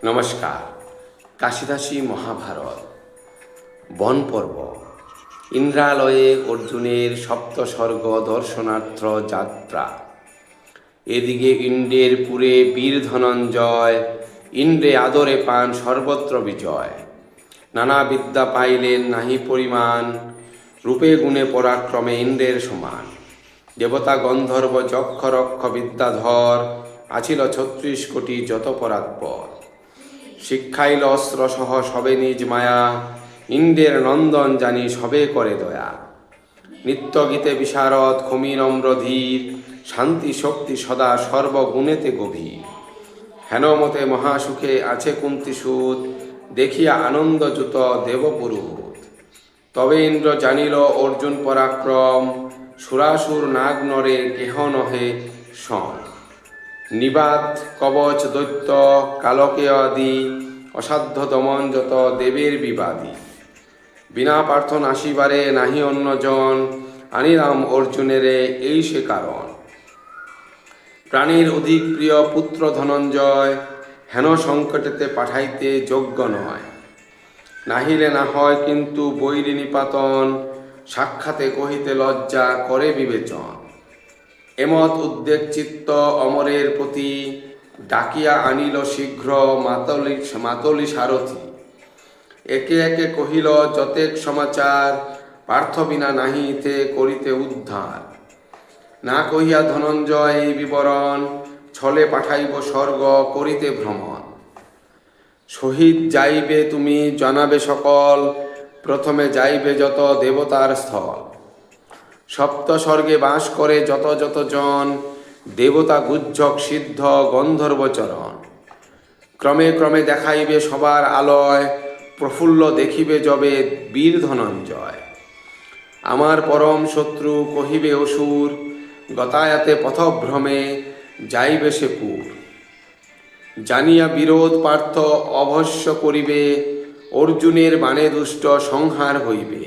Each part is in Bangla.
নমস্কার। কাশিদাসী মহাভারত বন পর্ব। ইন্দ্রালয়ে অর্জুনের সপ্তস্বর্গ দর্শনার্থ যাত্রা। এদিকে ইন্দ্রের পুরে বীর ধনঞ্জয়, ইন্দ্রে আদরে পান সর্বত্র বিজয়। নানা বিদ্যা পাইলেন নাহি পরিমাণ, রূপে গুণে পরাক্রমে ইন্দ্রের সমান। দেবতা গন্ধর্ব যক্ষ রক্ষ বিদ্যাধর, আছিল ৩৬ কোটি যত পরাৎপর। শিক্ষাইল অস্ত্র সহ সবে নিজ মায়া, ইন্দ্রের নন্দন জানি সবে করে দয়া। নিত্য গীতে বিশারদ খমি নম্র ধীর, শান্তি শক্তি সদা সর্বগুণেতে গভীর। হেনমতে মহাসুখে আছে কুন্তিসুত, দেখিয়া আনন্দযুত দেবপুরুত। তবে ইন্দ্র জানিল অর্জুন পরাক্রম, সুরাসুর নাগ নরের কেহ নহে সম। নিবাত কবচ দৈত্য কালকে আদি, অসাধ্য দমন যত দেবের বিবাদী। বিনা পার্থ নাসিবারে নাহি অন্যজন, আনিরাম অর্জুনেরে এই সে কারণ। প্রাণীর অধিক প্রিয় পুত্র ধনঞ্জয়, হেন সংকটেতে পাঠাইতে যোগ্য নয়। নাহিলে না হয় কিন্তু বৈরী নিপাতন, সাক্ষাতে কহিতে লজ্জা করে বিবেচন। এমত উদ্বেগ চিত্ত অমরের প্রতি, ডাকিয়া আনিল শীঘ্র মাতলি সারথি। একে একে কহিল যতেক সমাচার, পার্থ বিনা নাহি ইতে করিতে উদ্ধার। না কহিয়া ধনঞ্জয় এই বিবরণ, ছলে পাঠাইব স্বর্গ করিতে ভ্রমণ। সহিত যাইবে তুমি জানাবে সকল, প্রথমে যাইবে যত দেবতার স্থল। সপ্ত স্বর্গে বাস করে যত যত জন, দেবতা গুজ্জক সিদ্ধ গন্ধর্বচরণ। ক্রমে ক্রমে দেখাইবে সবার আলয়, প্রফুল্ল দেখিবে যবে বীর ধনঞ্জয়। আমার পরম শত্রু কহিবে অসুর, গতায়াতে পথভ্রমে যাইবে সে পুর। জানিয়া বিরোধ পার্থ অবশ্য করিবে, অর্জুনের বাণে দুষ্ট সংহার হইবে।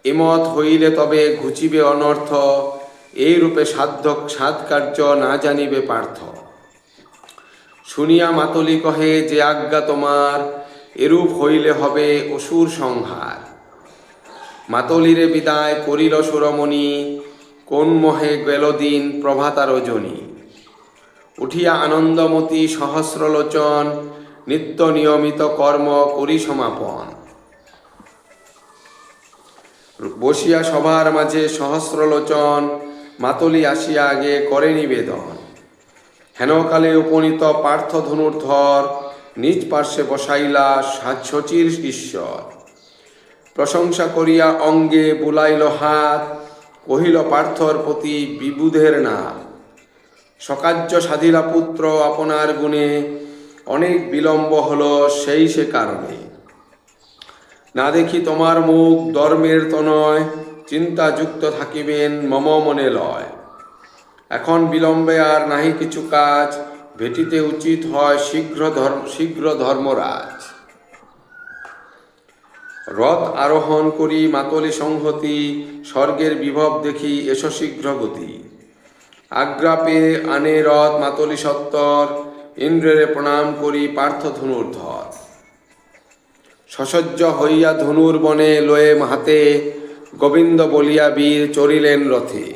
এমত হইলে তবে ঘুচিবে অনর্থ, এই রূপে সাধকার্য না জানিবে পার্থ। শুনিয়া মাতলি কহে যে আজ্ঞা তোমার, এরূপ হইলে হবে অসুর সংহার। মাতলিরে বিদায় করিল সুরমণি, কোন মোহে গেল দিন প্রভাতা রজনী। উঠিয়া আনন্দমতী সহস্রলোচন, নিত্য নিয়মিত কর্ম করি সমাপন। বসিয়া সভার মাঝে সহস্রলোচন, মাতলি আসিয়া আগে করে নিবেদন। হেনকালে উপনীত পার্থ ধনুর্ধর, নিজ পার্শ্বে বসাইলা শচীর ঈশ্বর। প্রশংসা করিয়া অঙ্গে বুলাইল হাত, কহিল পার্থর প্রতি বিবুধের নাম। সকার্য সাধিলা পুত্র আপনার গুণে, অনেক বিলম্ব হল সেই সে কারণে। না দেখি তোমার মুখ ধর্মের তনয়, চিন্তাযুক্ত থাকিবেন মম মনে লয়। এখন বিলম্বে আর নাহি কিছু কাজ, ভেটিতে উচিত হয় শীঘ্র ধর্মরাজ। রথ আরোহণ করি মাতলি সংহতি, স্বর্গের বিভব দেখি এসো শীঘ্র গতি। আজ্ঞা পেয়ে আনে রথ মাতলি সত্তর, ইন্দ্রের প্রণাম করি পার্থ ধনুর্ধর। সসজ্জ হইয়া ধনুর বনে লয়ে হাতে, গোবিন্দ বলিয়া বীর চড়িলেন রথে।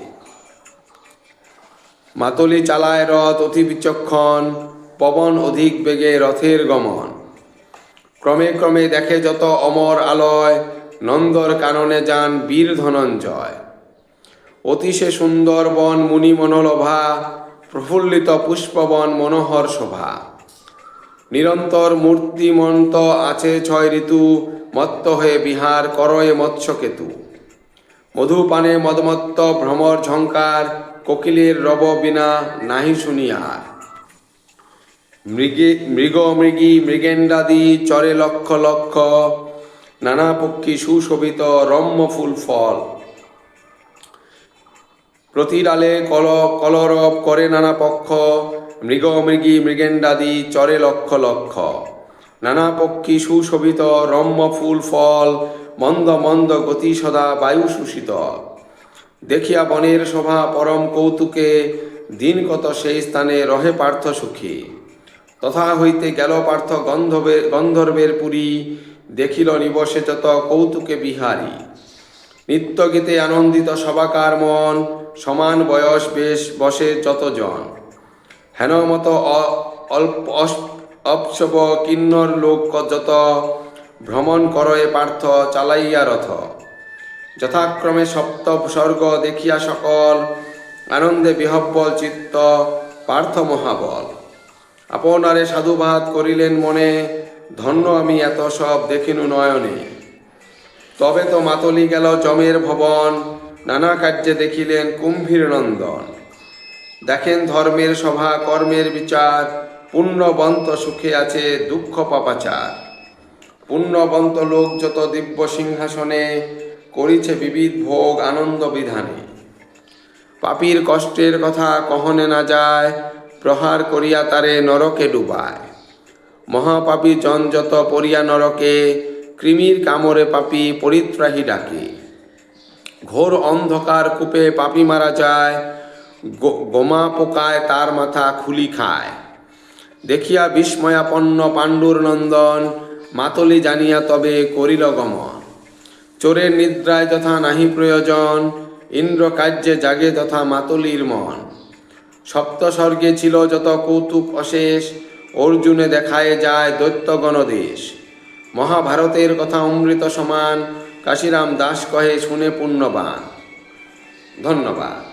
মাতলি চালায় রথ অতি বিচক্ষণ, পবন অধিক বেগে রথের গমন। ক্রমে ক্রমে দেখে যত অমর আলয়, নন্দর কাননে যান বীর ধনঞ্জয়। অতিশে সুন্দর বন মুনি মনোলভা, প্রফুল্লিত পুষ্পবন মনোহর শোভা। নিরন্তর মূর্তিমন্ত আছে ৬ ঋতু, মত্ত হয়ে বিহার করয়ে মৎস্যকেতু। মধুপানে মদমত্ত ভ্রমর ঝঙ্কার, কোকিলের রব বিনা নাহি শুনিয়ার। মৃগ মৃগী মৃগেন্ডাদি চরে লক্ষ লক্ষ, নানা পক্ষী সুশোভিত রম্য ফুল ফল। প্রতি ডালে কলরব করে নানা পক্ষ, মৃগ মৃগী মৃগেন্ডাদি চরে লক্ষ লক্ষ। নানা পক্ষী সুশোভিত রম্য ফুল ফল, মন্দ মন্দ গতি সদা বায়ু সুশীতল। দেখিয়া বনের শোভা পরম কৌতুকে, দিন কত সেই স্থানে রহে পার্থ সুখী। তথা হইতে গেল পার্থ গন্ধর্বের পুরী, দেখিল নিবসে যত কৌতুকে বিহারী। নিত্যগীতে আনন্দিত সবাকার মন, সমান বয়স বেশ বসে যতজন। হেনমত অপ্সব কিন্নর লোক যত, ভ্রমণ করয়ে পার্থ চালাইয়া রথ। যথাক্রমে সপ্ত স্বর্গ দেখিয়া সকল, আনন্দে বিহব্বল চিত্ত পার্থ মহাবল। আপনারে সাধুবাদ করিলেন মনে, ধন্য আমি এত সব দেখিনু নয়নে। তবে তো মাতলি গেল যমের ভবন, নানা কার্যে দেখিলেন কুম্ভীর নন্দন। দেখেন ধর্মের সভা কর্মের বিচার, পুণ্যবন্ত সুখে আছে দুঃখ পাপাচার। পুণ্যবন্ত লোক যত দিব্য সিংহাসনে, করিছে বিবিধ ভোগ আনন্দ বিধানে। পাপীর কষ্টের কথা কহনে না যায়, প্রহার করিয়া তারে নরকে ডুবায়। মহাপাপী জন যত পড়িয়া নরকে, কৃমির কামড়ে পাপী পরিত্রাহী ডাকে। ঘোর অন্ধকার কূপে পাপী মারা যায়, গোমা পোকায় তার মাথা খুলি খায়। দেখিয়া বিস্ময়াপন্ন পাণ্ডুর নন্দন, মাতলি জানিয়া তবে করিল গমন। চোরের নিদ্রায় যথা নাহি প্রয়োজন, ইন্দ্র কার্যে জাগে তথা মাতলির মন। সপ্ত স্বর্গে ছিল যত কৌতুক অশেষ, অর্জুনে দেখায় যায় দৈত্যগণ দেশ। মহাভারতের কথা অমৃত সমান, কাশিরাম দাস কহে শুনে পুণ্যবান। ধন্যবাদ।